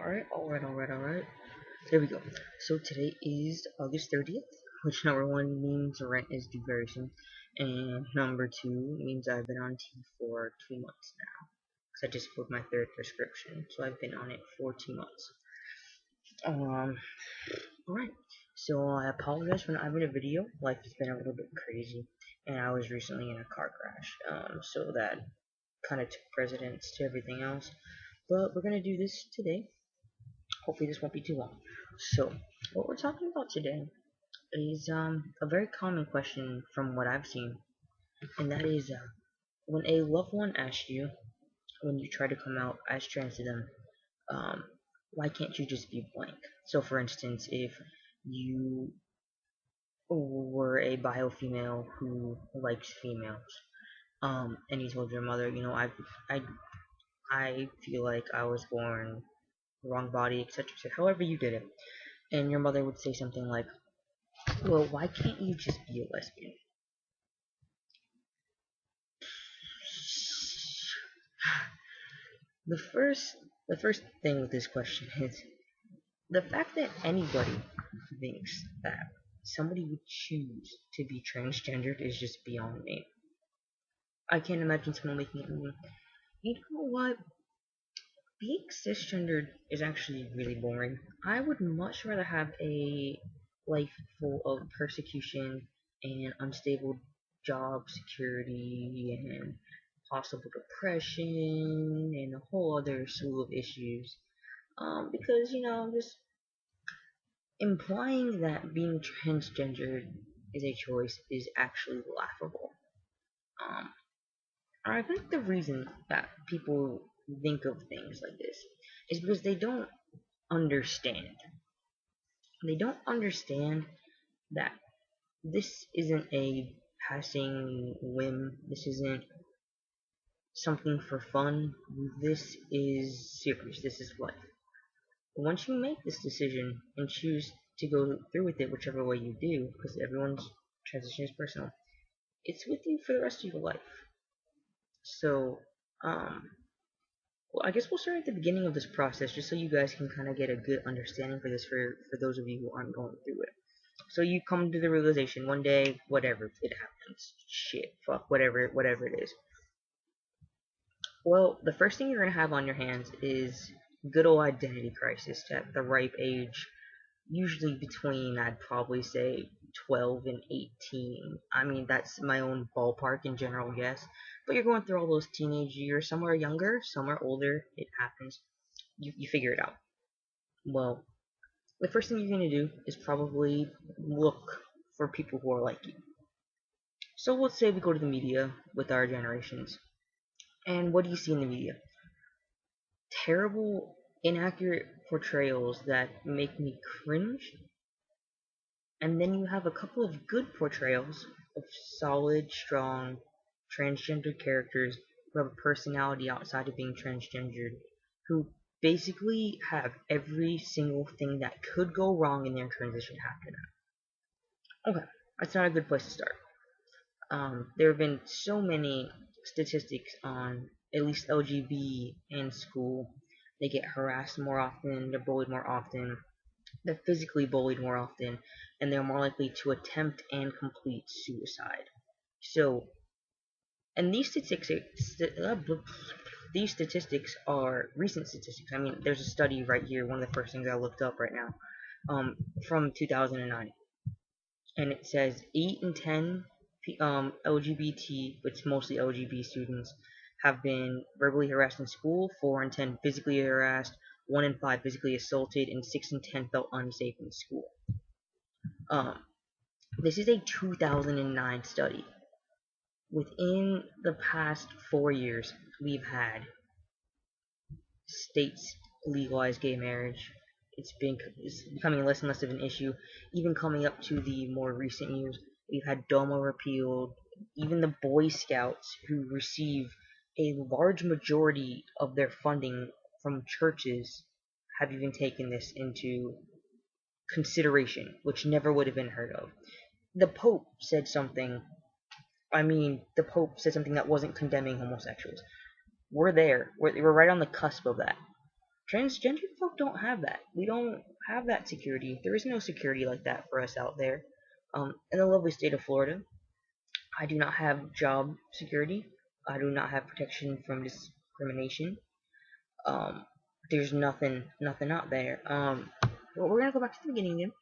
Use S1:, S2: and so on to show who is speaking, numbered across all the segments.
S1: Alright. There we go. So today is August 30th, which number one means rent is due very soon, and number two means I've been on tea for 2 months now. Because I just filled my third prescription, so I've been on it for 2 months. Alright. So I apologize for not having a video. Life has been a little bit crazy, and I was recently in a car crash, so that kind of took precedence to everything else. But we're gonna do this today. Hopefully this won't be too long. So, what we're talking about today is a very common question from what I've seen, and that is when a loved one asks you, when you try to come out as trans to them, um, why can't you just be blank? So, for instance, if you were a bio female who likes females, and you told your mother, I, I feel like I was born wrong body, etc., etc., however you did it, and your mother would say something like, well, why can't you just be a lesbian? The first the first thing with this question is the fact that anybody thinks that somebody would choose to be transgendered is just beyond me. I can't imagine someone making it mean, you know what? Being cisgendered is actually really boring. I would much rather have a life full of persecution and unstable job security and possible depression and a whole other slew of issues. Because, just implying that being transgendered is a choice is actually laughable. Um, I think the reason that people think of things like this is because they don't understand. They don't understand that this isn't a passing whim. This isn't something for fun. This is serious. This is life. Once you make this decision and choose to go through with it, whichever way you do, because everyone's transition is personal, it's with you for the rest of your life. So, um, well, I guess we'll start at the beginning of this process, just so you guys can kind of get a good understanding for this for those of you who aren't going through it. So you come to the realization one day, whatever, it happens. Shit, fuck, whatever it is. Well, the first thing you're gonna have on your hands is good old identity crisis at the ripe age, usually between, I'd probably say, 12 and 18. I mean, that's my own ballpark in general guess. But you're going through all those teenage years. Some are younger, some are older. It happens. You figure it out. Well, the first thing you're going to do is probably look for people who are like you. So let's say we go to the media with our generations. And what do you see in the media? Terrible, inaccurate portrayals that make me cringe. And then you have a couple of good portrayals of solid, strong, transgender characters who have a personality outside of being transgendered, who basically have every single thing that could go wrong in their transition happen. Okay, that's not a good place to start. There have been so many statistics on at least LGB in school. They get harassed more often, they're bullied more often, they're physically bullied more often, and they're more likely to attempt and complete suicide. So, and these statistics are recent statistics. I mean, there's a study right here, one of the first things I looked up right now, from 2009, and it says 8 in 10 LGBT, it's mostly LGBT students, have been verbally harassed in school, 4 in 10 physically harassed, 1 in 5 physically assaulted, and 6 in 10 felt unsafe in school. Um, this is a 2009 study. Within the past 4 years, we've had states legalize gay marriage. It's becoming less and less of an issue. Even coming up to the more recent years, we've had DOMA repealed. Even the Boy Scouts, who receive a large majority of their funding from churches, have even taken this into consideration, which never would have been heard of. The Pope said something. The Pope said something that wasn't condemning homosexuals. We're there. We're right on the cusp of that. Transgender folk don't have that. We don't have that security. There is no security like that for us out there. In the lovely state of Florida, I do not have job security. I do not have protection from discrimination. Um, there's nothing out there. But we're gonna go back to the beginning again.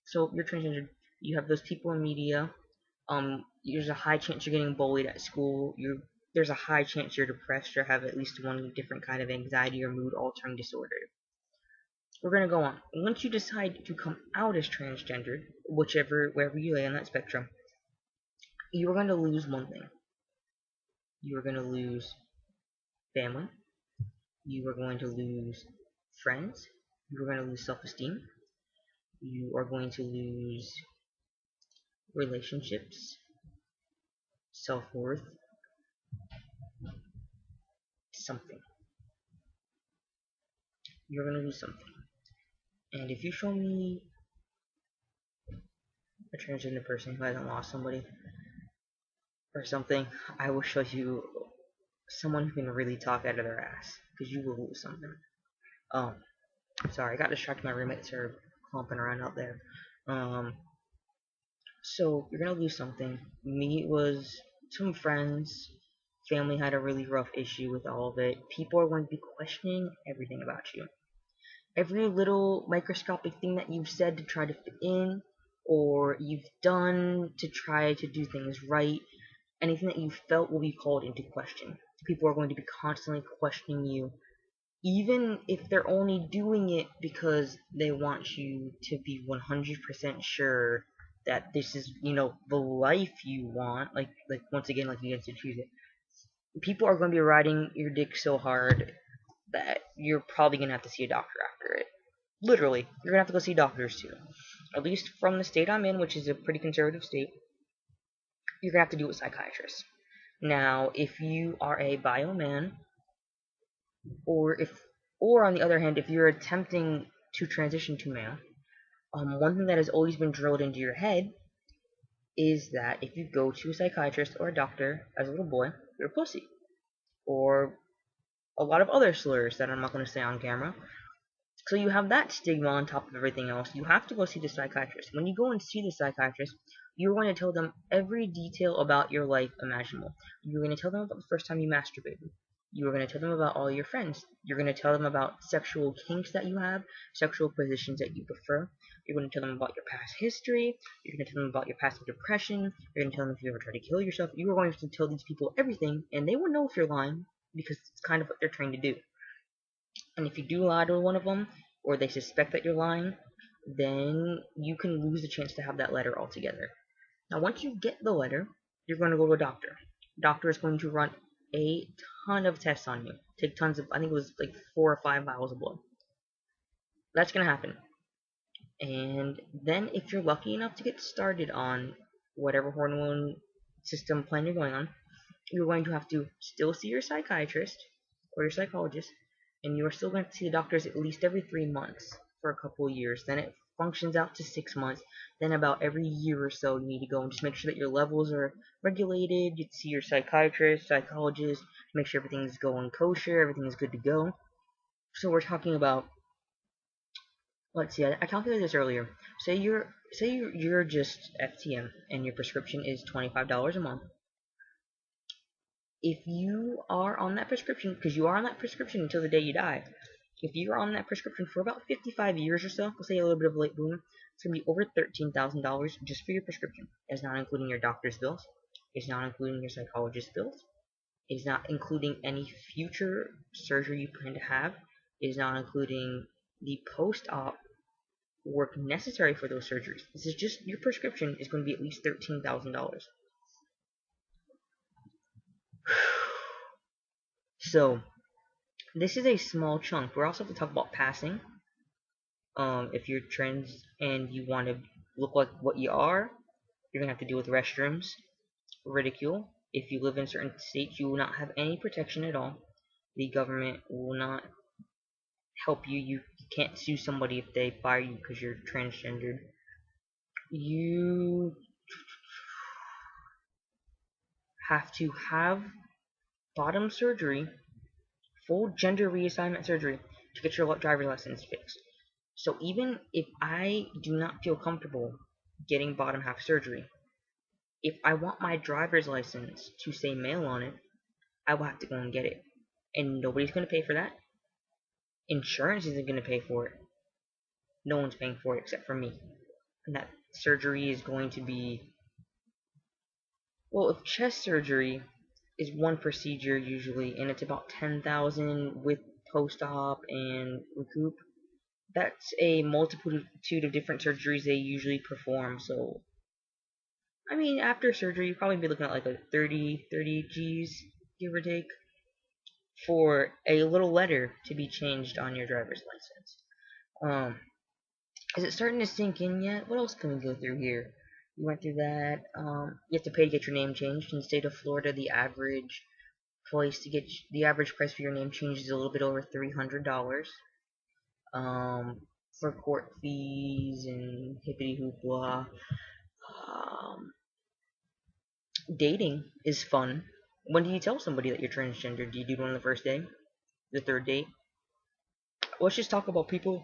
S1: So you're transgender. You have those people in media. There's a high chance you're getting bullied at school. There's a high chance you're depressed or have at least one different kind of anxiety or mood altering disorder. We're gonna go on. Once you decide to come out as transgendered, wherever you lay on that spectrum, you are going to lose one thing. You are going to lose family. You are going to lose friends. You are going to lose self-esteem. You are going to lose relationships, self-worth, something. You're going to lose something. And if you show me a transgender person who hasn't lost somebody or something, I will show you someone who can really talk out of their ass, because you will lose something. Sorry, I got distracted. My roommates are clumping around out there. So you're gonna lose something. Me, it was some friends. Family had a really rough issue with all of it. People are going to be questioning everything about you. Every little microscopic thing that you've said to try to fit in, or you've done to try to do things right, anything that you felt will be called into question. People are going to be constantly questioning you, even if they're only doing it because they want you to be 100% sure that this is, the life you want. Like once again, like you get to choose it. People are going to be riding your dick so hard that you're probably going to have to see a doctor after it. Literally, you're going to have to go see doctors too. At least from the state I'm in, which is a pretty conservative state, you're going to have to do it with psychiatrists. Now, if you are a bioman, or on the other hand, if you're attempting to transition to male, one thing that has always been drilled into your head is that if you go to a psychiatrist or a doctor as a little boy, you're a pussy. Or a lot of other slurs that I'm not going to say on camera. So you have that stigma on top of everything else. You have to go see the psychiatrist. When you go and see the psychiatrist, you're going to tell them every detail about your life imaginable. You're going to tell them about the first time you masturbated. You're going to tell them about all your friends. You're going to tell them about sexual kinks that you have, sexual positions that you prefer. You're going to tell them about your past history. You're going to tell them about your past depression. You're going to tell them if you ever tried to kill yourself. You are going to tell these people everything, and they will know if you're lying, because it's kind of what they're trained to do. And if you do lie to one of them, or they suspect that you're lying, then you can lose the chance to have that letter altogether. Now, once you get the letter, you're going to go to a doctor. Doctor is going to run a ton of tests on you. Take tons of, I think it was like 4 or 5 vials of blood. That's going to happen. And then if you're lucky enough to get started on whatever hormone system plan you're going on, you're going to have to still see your psychiatrist or your psychologist, and you are still going to see the doctors at least every 3 months for a couple of years. Then it functions out to 6 months. Then about every year or so you need to go and just make sure that your levels are regulated. You see your psychiatrist, psychologist, make sure everything's going kosher, everything is good to go. So we're talking about, let's see, I calculated this earlier. Say you're just FTM and your prescription is $25 a month. If you are on that prescription, because you are on that prescription until the day you die, if you're on that prescription for about 55 years or so, we'll say a little bit of a late bloomer, it's going to be over $13,000 just for your prescription. It's not including your doctor's bills. It's not including your psychologist's bills. It's not including any future surgery you plan to have. It's not including the post-op work necessary for those surgeries. This is just your prescription is going to be at least $13,000. So, this is a small chunk. We also have to talk about passing. If you're trans and you want to look like what you are, you're going to have to deal with restrooms, ridicule. If you live in certain states, you will not have any protection at all. The government will not help you. You can't sue somebody if they fire you because you're transgendered. You have to have bottom surgery, full gender reassignment surgery. to get your driver's license fixed. So even if I do not feel comfortable getting bottom half surgery, if I want my driver's license to say male on it, I will have to go and get it. And nobody's going to pay for that. Insurance isn't going to pay for it. No one's paying for it except for me. And that surgery is going to be... Well, if chest surgery is one procedure usually, and it's about $10,000 with post-op and recoup, that's a multitude of different surgeries they usually perform. So, I mean, after surgery, you'd probably be looking at like a 30 G's, give or take, for a little letter to be changed on your driver's license. Is it starting to sink in yet? What else can we go through here? You went through that. You have to pay to get your name changed. In the state of Florida, the average price for your name changed is a little bit over $300. For court fees and hippity hoopla. Dating is fun. When do you tell somebody that you're transgender? Do you do it on the first day? The third date? Let's just talk about people,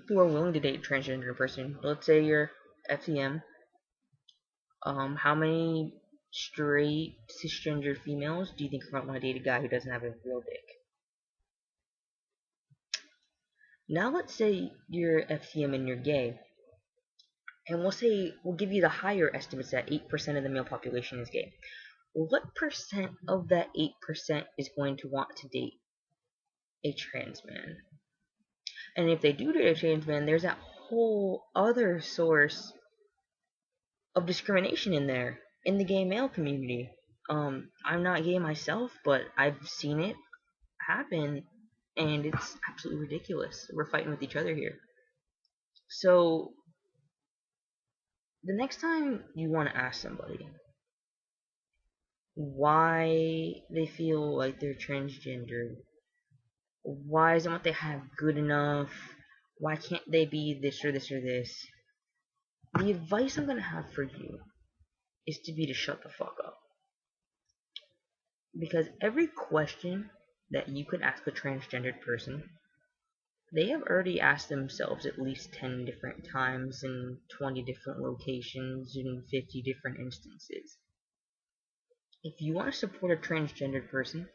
S1: who are willing to date a transgender person. Let's say you're FTM. How many straight cisgender females do you think might want to date a guy who doesn't have a real dick? Now let's say you're FTM and you're gay, and we'll give you the higher estimates that 8% of the male population is gay. Well, what percent of that 8% is going to want to date a trans man? And if they do date a trans man, there's that whole other source of discrimination in there, in the gay male community. I'm not gay myself, but I've seen it happen, and it's absolutely ridiculous. We're fighting with each other here. So, the next time you want to ask somebody why they feel like they're transgender, why isn't what they have good enough, why can't they be this or this or this, the advice I'm going to have for you is to shut the fuck up. Because every question that you could ask a transgendered person, they have already asked themselves at least 10 different times in 20 different locations in 50 different instances. If you want to support a transgendered person,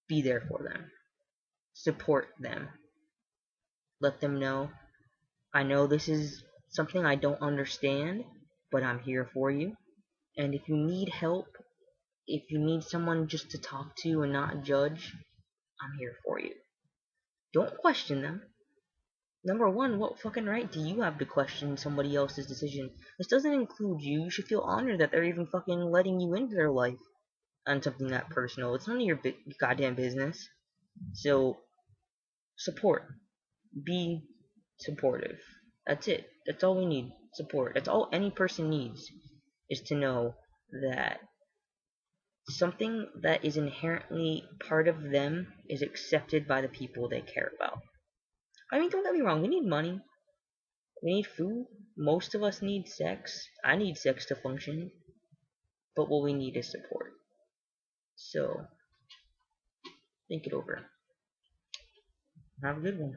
S1: be there for them. Support them. Let them know, I know this is something I don't understand, but I'm here for you. And if you need help, if you need someone just to talk to and not judge, I'm here for you. Don't question them. Number one, what fucking right do you have to question somebody else's decision? This doesn't include you. You should feel honored that they're even fucking letting you into their life on something that personal. It's none of your goddamn business. So, support. Be supportive. That's it. That's all we need. Support. That's all any person needs, is to know that something that is inherently part of them is accepted by the people they care about. I mean, don't get me wrong, we need money. We need food. Most of us need sex. I need sex to function. But what we need is support. So, think it over. Have a good one.